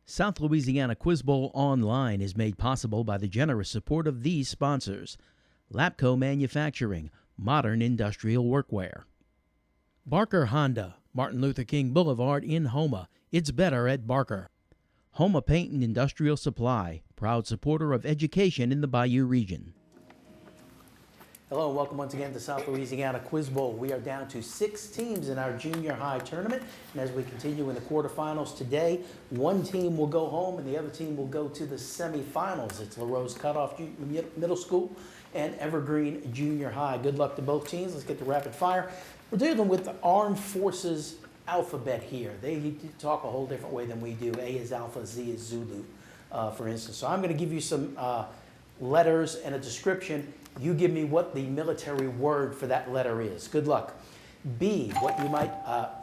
South Louisiana Quiz Bowl Online is made possible by the generous support of these sponsors: Lapco Manufacturing, modern industrial workwear; Barker Honda, Martin Luther King Boulevard in Houma. It's better at Barker. Houma Paint and Industrial Supply, proud supporter of education in the Bayou region. Hello and welcome once again to South Louisiana Quiz Bowl. We are down to 6 teams in our junior high tournament, and as we continue in the quarterfinals today, one team will go home and the other team will go to the semifinals. It's Larose-Cut Middle School and Evergreen Junior High. Good luck to both teams. Let's get to rapid fire. We're dealing with the Armed Forces alphabet here. They talk a whole different way than we do. A is Alpha, Z is Zulu, for instance. So I'm going to give you some letters and a description. You give me what the military word for that letter is. Good luck. B, what you might,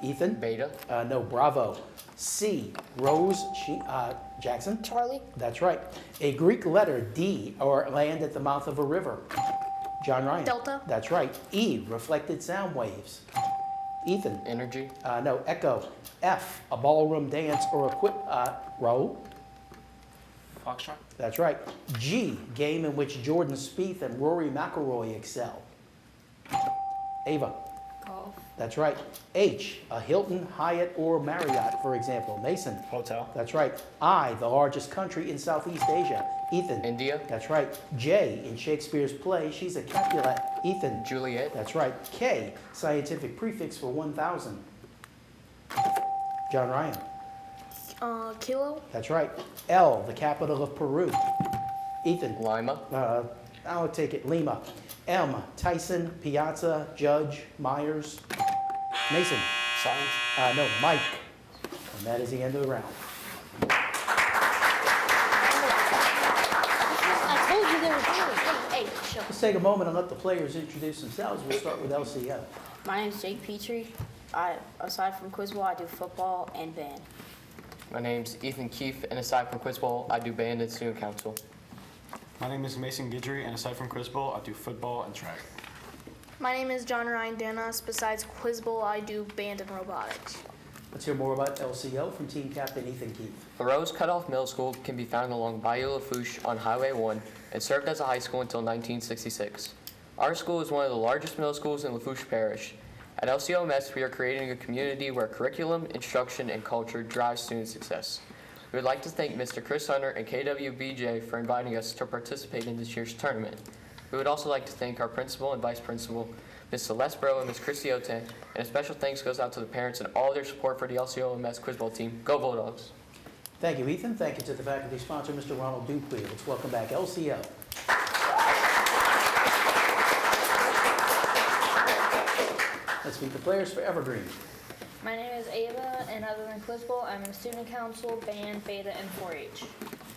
Ethan? Beta. No, Bravo. C, Rose, Jackson? Charlie. That's right. A Greek letter, D, or land at the mouth of a river. John Ryan? Delta. That's right. E, reflected sound waves. Ethan? Energy. No, Echo. F, a ballroom dance or Raul? Foxtrot. That's right. G, game in which Jordan Spieth and Rory McIlroy excel. Ava. Golf. That's right. H, a Hilton, Hyatt, or Marriott, for example. Mason. Hotel. That's right. I, the largest country in Southeast Asia. Ethan. India. That's right. J, in Shakespeare's play, she's a Capulet. Ethan. Juliet. That's right. K, scientific prefix for 1,000. John Ryan. Kilo. That's right. L, the capital of Peru. Ethan. Lima. I'll take it. Lima. M, Tyson, Piazza, Judge, Myers. Mason. Science. No, Mike. And that is the end of the round. I told you they were good. Hey, show. Let's take a moment and let the players introduce themselves. We'll start with LCO. My name is Jake Petrie. Aside from Quiz Bowl, I do football and band. My name's Ethan Keefe, and aside from Quiz Bowl, I do band and student council. My name is Mason Guidry, and aside from Quiz Bowl, I do football and track. My name is John Ryan Danas. Besides Quiz Bowl, I do band and robotics. Let's hear more about LCO from team captain Ethan Keefe. Larose-Cut Middle School can be found along Bayou Lafourche on Highway 1 and served as a high school until 1966. Our school is one of the largest middle schools in Lafourche Parish. At LCOMS, we are creating a community where curriculum, instruction, and culture drive student success. We would like to thank Mr. Chris Hunter and KWBJ for inviting us to participate in this year's tournament. We would also like to thank our principal and vice principal, Ms. Celeste Bro and Ms. Christy Oten, and a special thanks goes out to the parents and all their support for the LCOMS Quiz Bowl team. Go Bulldogs! Thank you, Ethan. Thank you to the faculty sponsor, Mr. Ronald Dupuy. Let's welcome back LCO. Let's meet the players for Evergreen. My name is Ava, and other than Quiz Bowl, I'm in student council, band, beta, and 4-H.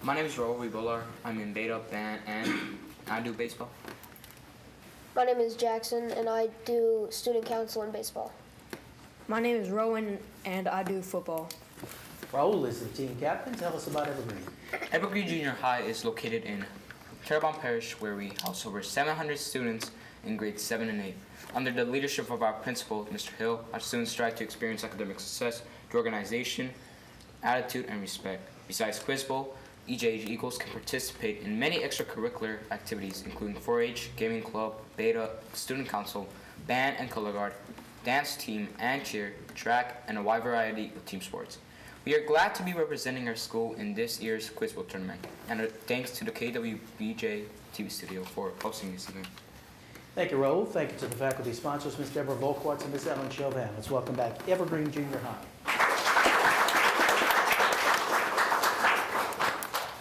My name is Raul Ribolar. I'm in beta, band, and I do baseball. My name is Jackson, and I do student council and baseball. My name is Rowan, and I do football. Raul is the team captain. Tell us about Evergreen. Evergreen Junior High is located in Terrebonne Parish, where we house over 700 students in grades 7 and 8. Under the leadership of our principal, Mr. Hill, our students strive to experience academic success through organization, attitude, and respect. Besides Quiz Bowl, each age equals can participate in many extracurricular activities, including 4-H, gaming club, beta, student council, band and color guard, dance team and cheer, track, and a wide variety of team sports. We are glad to be representing our school in this year's Quiz Bowl tournament, and thanks to the KWBJ TV studio for hosting this event. Thank you, Raul. Thank you to the faculty sponsors, Ms. Deborah Volkwartz and Ms. Ellen Chauvin. Let's welcome back Evergreen Junior High.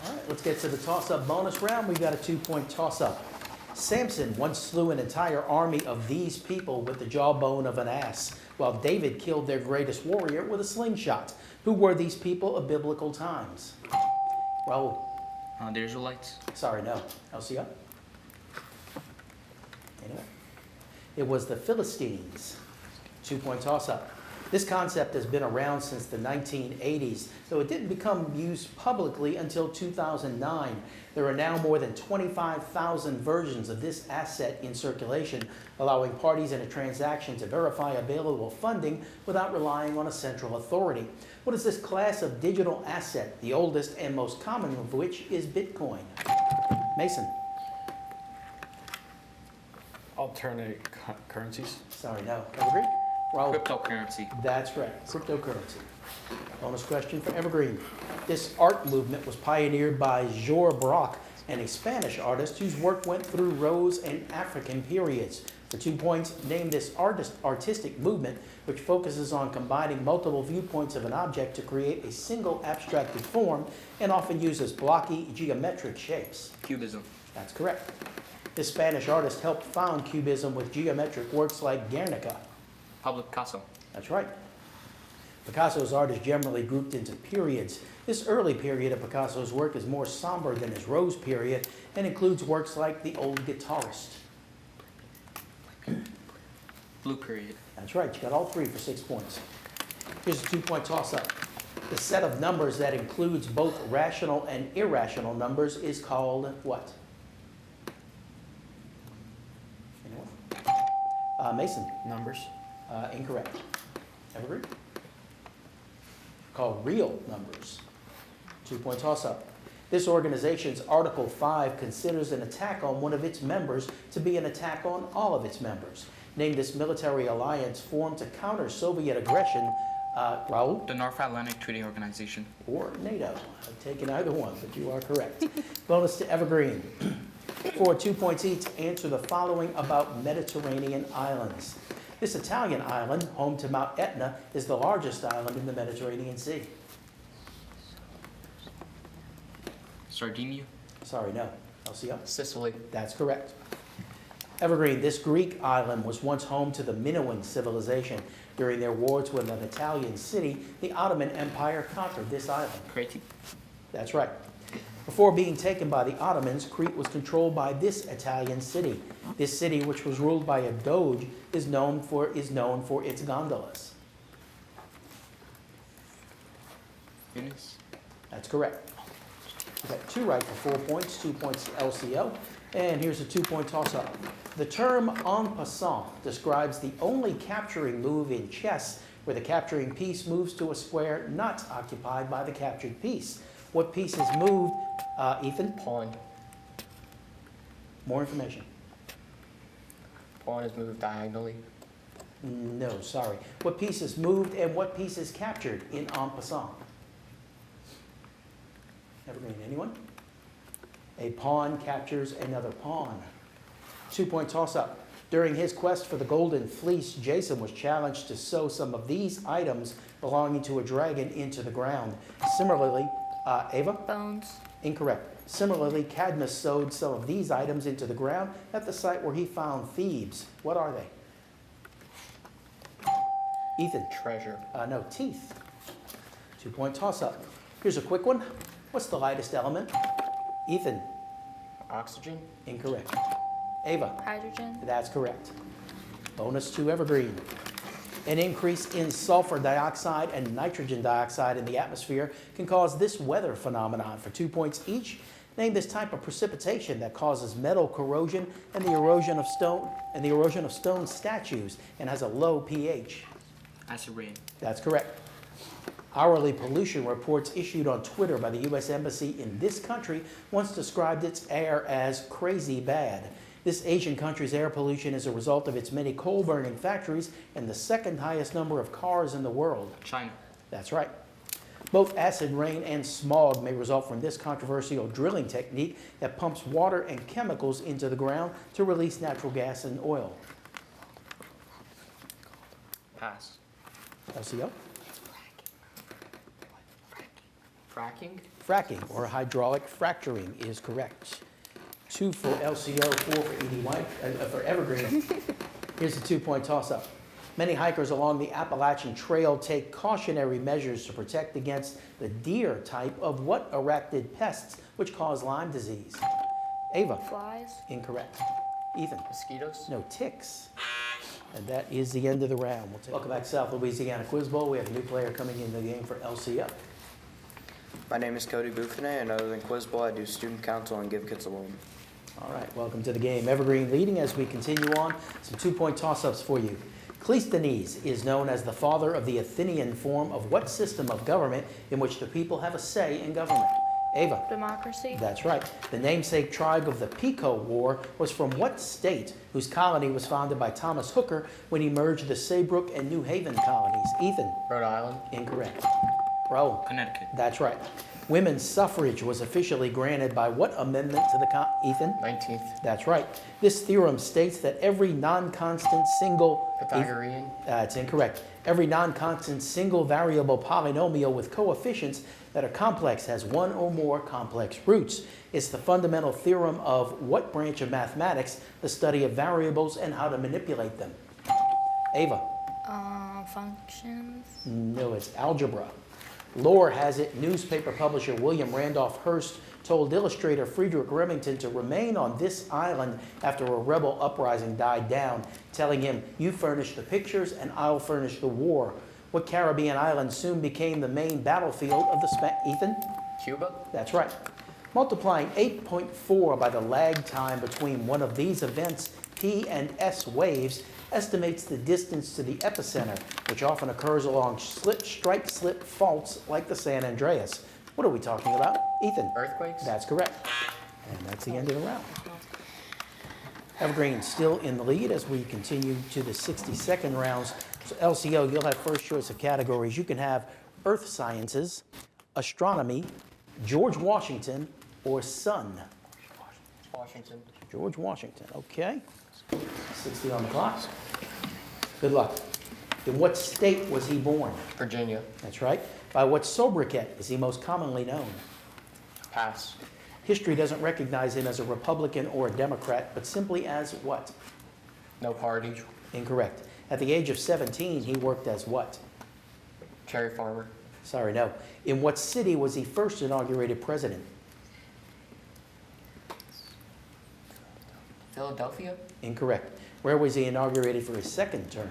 All right, let's get to the toss-up bonus round. We've got a 2-point toss-up. Samson once slew an entire army of these people with the jawbone of an ass, while David killed their greatest warrior with a slingshot. Who were these people of biblical times? Raul. The Israelites. Sorry, no. LCO? Anyway. It was the Philistines. 2-point toss-up. This concept has been around since the 1980s, though it didn't become used publicly until 2009. There are now more than 25,000 versions of this asset in circulation, allowing parties in a transaction to verify available funding without relying on a central authority. What is this class of digital asset, the oldest and most common of which is Bitcoin? Mason. Alternate currencies. Sorry, no. Evergreen? Raul. Cryptocurrency. That's right, cryptocurrency. Bonus question for Evergreen. This art movement was pioneered by Jor Brock, and a Spanish artist whose work went through Rose and African periods. For 2 points, name this artistic movement which focuses on combining multiple viewpoints of an object to create a single abstracted form and often uses blocky geometric shapes. Cubism. That's correct. This Spanish artist helped found Cubism with geometric works like Guernica. Pablo Picasso. That's right. Picasso's art is generally grouped into periods. This early period of Picasso's work is more somber than his Rose period and includes works like The Old Guitarist. Blue period. That's right, you got all three for 6 points. Here's a 2-point toss-up. The set of numbers that includes both rational and irrational numbers is called what? Anyone? Mason. Numbers. Incorrect. Evergreen? Called real numbers. 2-point toss-up. This organization's Article 5 considers an attack on one of its members to be an attack on all of its members. Name this military alliance formed to counter Soviet aggression. Raul? The North Atlantic Treaty Organization. Or NATO. I've taken either one, but you are correct. Bonus to Evergreen. For 2 points each, answer the following about Mediterranean islands. This Italian island, home to Mount Etna, is the largest island in the Mediterranean Sea. Sardinia. Sorry, no. LCO? Sicily. That's correct. Evergreen, this Greek island was once home to the Minoan civilization. During their wars with an Italian city, the Ottoman Empire conquered this island. Crete. That's right. Before being taken by the Ottomans, Crete was controlled by this Italian city. This city, which was ruled by a doge, is known for its gondolas. Venice. That's correct. You got 2 right for 4 points, 2 points to LCO. And here's a 2-point toss-up. The term en passant describes the only capturing move in chess where the capturing piece moves to a square not occupied by the captured piece. What piece is moved, Ethan? Pawn. More information. Pawn is moved diagonally. No, sorry. What piece is moved and what piece is captured in en passant? Evergreen, anyone? A pawn captures another pawn. 2-point toss-up. During his quest for the Golden Fleece, Jason was challenged to sow some of these items belonging to a dragon into the ground. Similarly, Ava? Bones. Incorrect. Similarly, Cadmus sowed some of these items into the ground at the site where he found Thebes. What are they? Ethan? Treasure. No, teeth. 2-point toss-up. Here's a quick one. What's the lightest element? Ethan? Oxygen. Incorrect. Ava? Hydrogen. That's correct. Bonus to Evergreen. An increase in sulfur dioxide and nitrogen dioxide in the atmosphere can cause this weather phenomenon. For 2 points each, name this type of precipitation that causes metal corrosion and the erosion of stone statues and has a low pH. Acid rain. That's correct. Hourly pollution reports issued on Twitter by the U.S. Embassy in this country once described its air as crazy bad. This Asian country's air pollution is a result of its many coal-burning factories and the second highest number of cars in the world. China. That's right. Both acid rain and smog may result from this controversial drilling technique that pumps water and chemicals into the ground to release natural gas and oil. Pass. LCO? Fracking. Fracking, or hydraulic fracturing, is correct. 2 for LCO, 4 for Edie White, for Evergreen. Here's a 2-point toss-up. Many hikers along the Appalachian Trail take cautionary measures to protect against the deer type of what arachnid pests which cause Lyme disease? Ava? Flies. Incorrect. Ethan? Mosquitoes. No, ticks. And that is the end of the round. Welcome back to South Louisiana Quiz Bowl. We have a new player coming into the game for LCO. My name is Cody Boufinet, and other than Quiz Bowl, I do student council and give kids a loan. All right, welcome to the game. Evergreen leading as we continue on. Some two-point toss-ups for you. Cleisthenes is known as the father of the Athenian form of what system of government in which the people have a say in government? Ava. Democracy. That's right. The namesake tribe of the Pico War was from what state whose colony was founded by Thomas Hooker when he merged the Saybrook and New Haven colonies? Ethan. Rhode Island. Incorrect. Raul. Connecticut. That's right. Women's suffrage was officially granted by what amendment to the Ethan? 19th. That's right. This theorem states that every non-constant single... Pythagorean. That's incorrect. Every non-constant single variable polynomial with coefficients that are complex has one or more complex roots. It's the fundamental theorem of what branch of mathematics? The study of variables and how to manipulate them. Ava. Functions. No, it's algebra. Lore has it, newspaper publisher William Randolph Hearst told illustrator Friedrich Remington to remain on this island after a rebel uprising died down, telling him, "You furnish the pictures and I'll furnish the war." What Caribbean island soon became the main battlefield of the Ethan? Cuba. That's right. Multiplying 8.4 by the lag time between one of these events, P and S waves, estimates the distance to the epicenter, which often occurs along strike-slip faults like the San Andreas. What are we talking about? Ethan? Earthquakes. That's correct. And that's the end of the round. Evergreen still in the lead as we continue to the 60-second rounds. So LCO, you'll have first choice of categories. You can have earth sciences, astronomy, George Washington, or sun. Washington. George Washington, okay. 60 on the clock. Good luck. In what state was he born? Virginia. That's right. By what sobriquet is he most commonly known? Pass. History doesn't recognize him as a Republican or a Democrat, but simply as what? No party. Incorrect. At the age of 17, he worked as what? Cherry farmer. Sorry, no. In what city was he first inaugurated president? Philadelphia. Incorrect. Where was he inaugurated for his second term?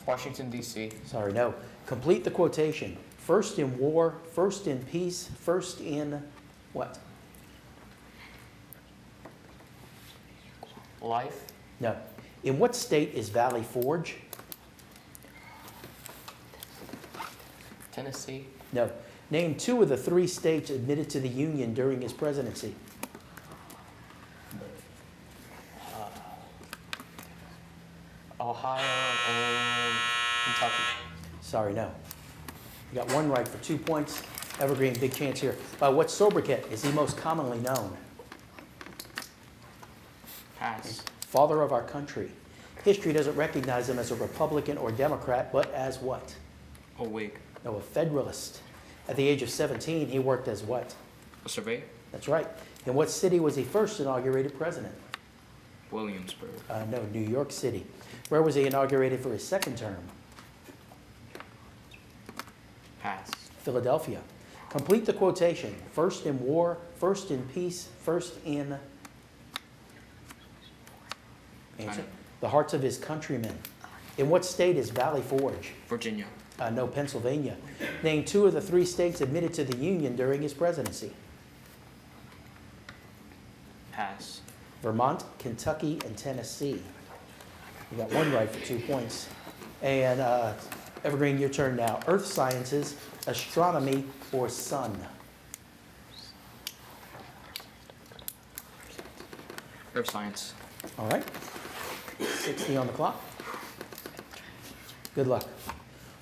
Washington, D.C. Sorry, no. Complete the quotation. First in war, first in peace, first in what? Life. No. In what state is Valley Forge? Tennessee. No. Name two of the three states admitted to the Union during his presidency. Ohio and Kentucky. Sorry, no. You got one right for 2 points. Evergreen, big chance here. By what sobriquet is he most commonly known? Pass. Father of our country. History doesn't recognize him as a Republican or Democrat, but as what? A Whig. No, a Federalist. At the age of 17, he worked as what? A surveyor. That's right. In what city was he first inaugurated president? Williamsburg. No, New York City. Where was he inaugurated for his second term? Pass. Philadelphia. Complete the quotation. First in war, first in peace, first in... Answer. The hearts of his countrymen. In what state is Valley Forge? Virginia. No, Pennsylvania. Name two of the three states admitted to the Union during his presidency. Pass. Vermont, Kentucky, and Tennessee. You got one right for 2 points. And Evergreen, your turn now. Earth sciences, astronomy, or sun? Earth science. All right. 60 on the clock. Good luck.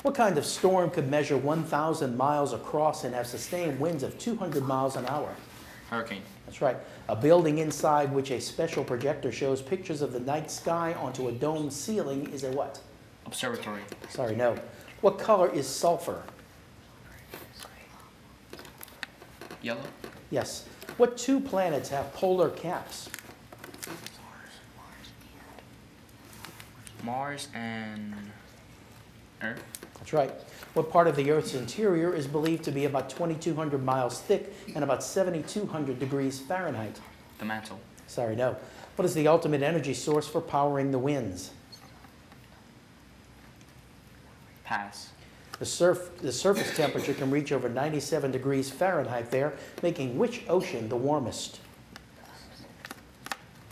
What kind of storm could measure 1,000 miles across and have sustained winds of 200 miles an hour? Hurricane. That's right. A building inside which a special projector shows pictures of the night sky onto a domed ceiling is a what? Observatory. Sorry, no. What color is sulfur? Yellow. Yes. What two planets have polar caps? Mars and Earth. That's right. What part of the Earth's interior is believed to be about 2,200 miles thick and about 7,200 degrees Fahrenheit? The mantle. Sorry, no. What is the ultimate energy source for powering the winds? Pass. The surface temperature can reach over 97 degrees Fahrenheit there, making which ocean the warmest?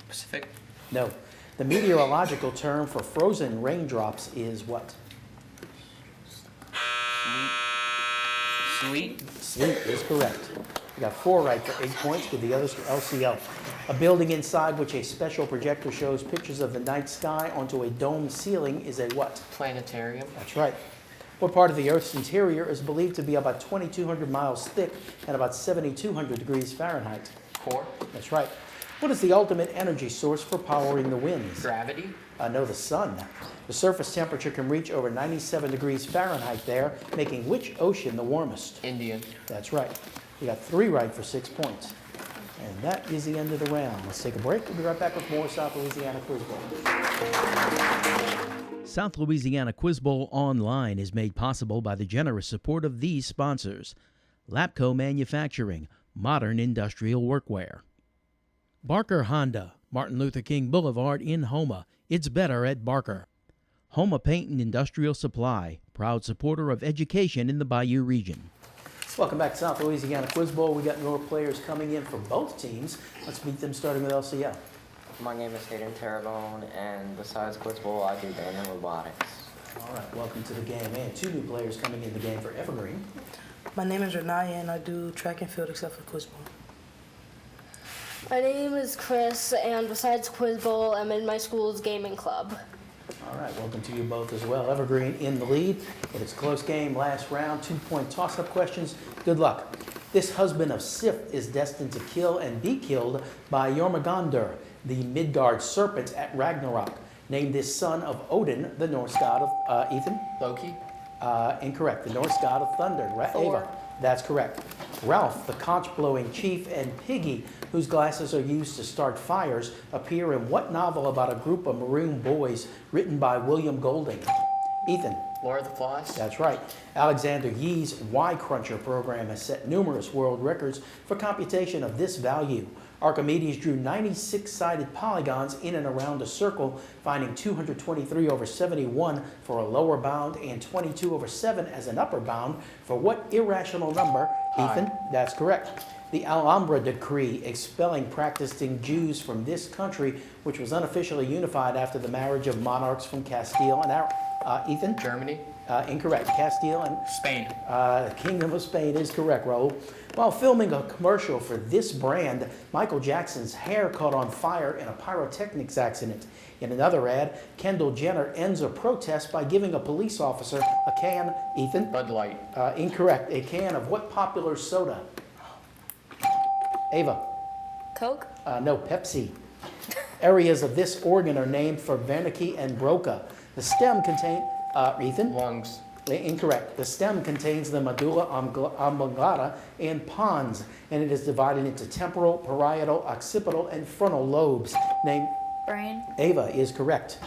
Pacific. No. The meteorological term for frozen raindrops is what? Sleet. Sleet is correct. You got 4 right for 8 points. Give the others to LCL. A building inside which a special projector shows pictures of the night sky onto a domed ceiling is a what? Planetarium. That's right. What part of the Earth's interior is believed to be about 2,200 miles thick and about 7,200 degrees Fahrenheit? Core. That's right. What is the ultimate energy source for powering the winds? Gravity. No, the sun. The surface temperature can reach over 97 degrees Fahrenheit there, making which ocean the warmest? Indian. That's right. You got 3 right for 6 points. And that is the end of the round. Let's take a break. We'll be right back with more South Louisiana Quiz Bowl. South Louisiana Quiz Bowl Online is made possible by the generous support of these sponsors: Lapco Manufacturing, modern industrial workwear; Barker Honda, Martin Luther King Boulevard in Houma. It's better at Barker. Houma Paint and Industrial Supply, proud supporter of education in the Bayou region. Welcome back to South Louisiana Quiz Bowl. We got more players coming in for both teams. Let's meet them, starting with LCL. My name is Hayden Terrabone, and besides Quiz Bowl, I do band and robotics. All right, welcome to the game. And 2 new players coming in the game for Evergreen. My name is Renaya, and I do track and field except for Quiz Bowl. My name is Chris, and besides Quiz Bowl, I'm in my school's gaming club. All right, welcome to you both as well. Evergreen in the lead. It's a close game, last round, 2-point toss-up questions. Good luck. This husband of Sif is destined to kill and be killed by Jormungandr, the Midgard serpent at Ragnarok. Name this son of Odin, the Norse god of Ethan. Loki. Incorrect. The Norse god of thunder. Thor. Ava. That's correct. Ralph, the conch-blowing chief, and Piggy, whose glasses are used to start fires, appear in what novel about a group of maroon boys written by William Golding? Ethan. Lord of the Flies. That's right. Alexander Yee's Y Cruncher program has set numerous world records for computation of this value. Archimedes drew 96-sided polygons in and around a circle, finding 223 over 71 for a lower bound and 22 over 7 as an upper bound for what irrational number? Ethan, that's correct. The Alhambra Decree expelling practicing Jews from this country, which was unofficially unified after the marriage of monarchs from Castile and Ethan? Germany. Incorrect. Castile and Spain. Kingdom of Spain is correct, Raul. While filming a commercial for this brand, Michael Jackson's hair caught on fire in a pyrotechnics accident. In another ad, Kendall Jenner ends a protest by giving a police officer a can, Ethan? Bud Light. Incorrect. A can of what popular soda? Ava? Coke? No, Pepsi. Areas of this organ are named for Wernicke and Broca. The stem contains, Ethan? Lungs. Incorrect. The stem contains the medulla oblongata and pons, and it is divided into temporal, parietal, occipital, and frontal lobes. Name? Brain. Ava is correct.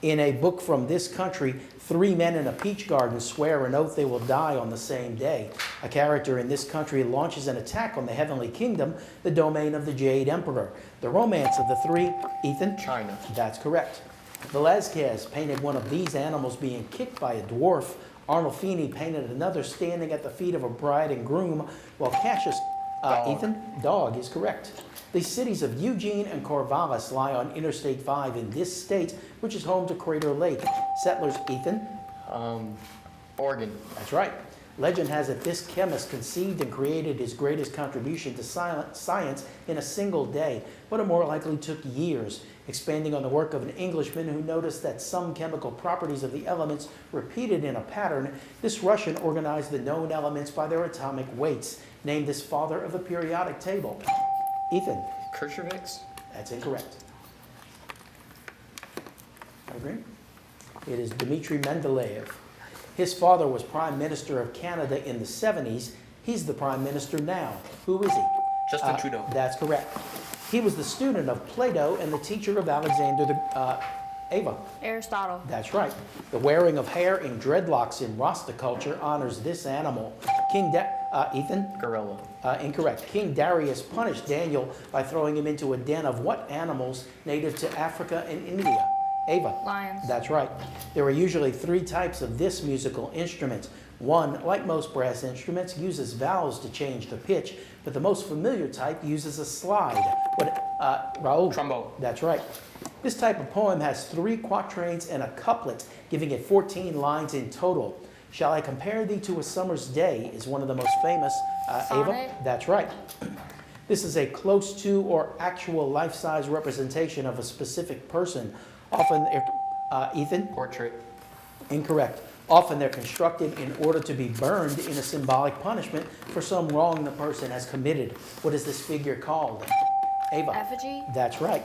In a book from this country, 3 men in a peach garden swear an oath they will die on the same day. A character in this country launches an attack on the heavenly kingdom, the domain of the Jade Emperor. The romance of the 3, Ethan? China. That's correct. Velázquez painted one of these animals being kicked by a dwarf. Arnolfini painted another standing at the feet of a bride and groom, while Cassius, Ethan? Dog is correct. The cities of Eugene and Corvallis lie on Interstate 5 in this state, which is home to Crater Lake. Settlers, Ethan? Oregon. That's right. Legend has it this chemist conceived and created his greatest contribution to science in a single day, but it more likely took years, expanding on the work of an Englishman who noticed that some chemical properties of the elements repeated in a pattern. This Russian organized the known elements by their atomic weights. Named this father of the periodic table. Ethan? Kirchhoffs. That's incorrect. Agree? It is Dmitry Mendeleev. His father was Prime Minister of Canada in the 70s. He's the Prime Minister now. Who is he? Justin Trudeau. That's correct. He was the student of Plato and the teacher of Alexander the Ava. Aristotle. That's right. The wearing of hair in dreadlocks in Rasta culture honors this animal. Ethan? Gorilla. Incorrect. King Darius punished Daniel by throwing him into a den of what animals native to Africa and India? Ava? Lions. That's right. There are usually 3 types of this musical instrument. One, like most brass instruments, uses valves to change the pitch, but the most familiar type uses a slide. Raul? Trombone. That's right. This type of poem has 3 quatrains and a couplet, giving it 14 lines in total. Shall I compare thee to a summer's day is one of the most famous. Ava? That's right. This is a close to or actual life-size representation of a specific person. Often, Ethan? Portrait. Incorrect. Often they're constructed in order to be burned in a symbolic punishment for some wrong the person has committed. What is this figure called? Ava? Effigy. That's right.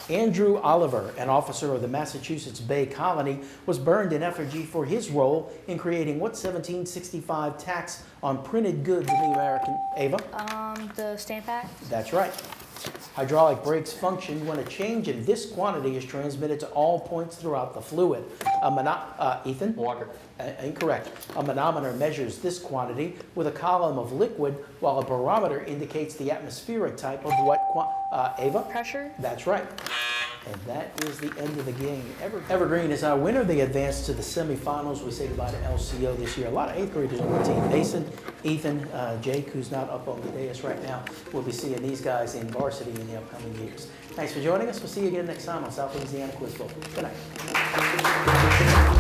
Andrew Oliver, an officer of the Massachusetts Bay Colony, was burned in effigy for his role in creating what 1765 tax on printed goods in the American... Ava? The Stamp Act. That's right. Hydraulic brakes function when a change in this quantity is transmitted to all points throughout the fluid. Ethan? Water. Incorrect. A manometer measures this quantity with a column of liquid, while a barometer indicates the atmospheric type of what Ava? Pressure. That's right. And that is the end of the game. Evergreen is our winner. They advanced to the semifinals. We say goodbye to LCO this year. A lot of 8th graders on the team. Mason, Ethan, Jake, who's not up on the dais right now. We'll be seeing these guys in varsity in the upcoming years. Thanks for joining us. We'll see you again next time on South Louisiana Quiz Bowl. Good night.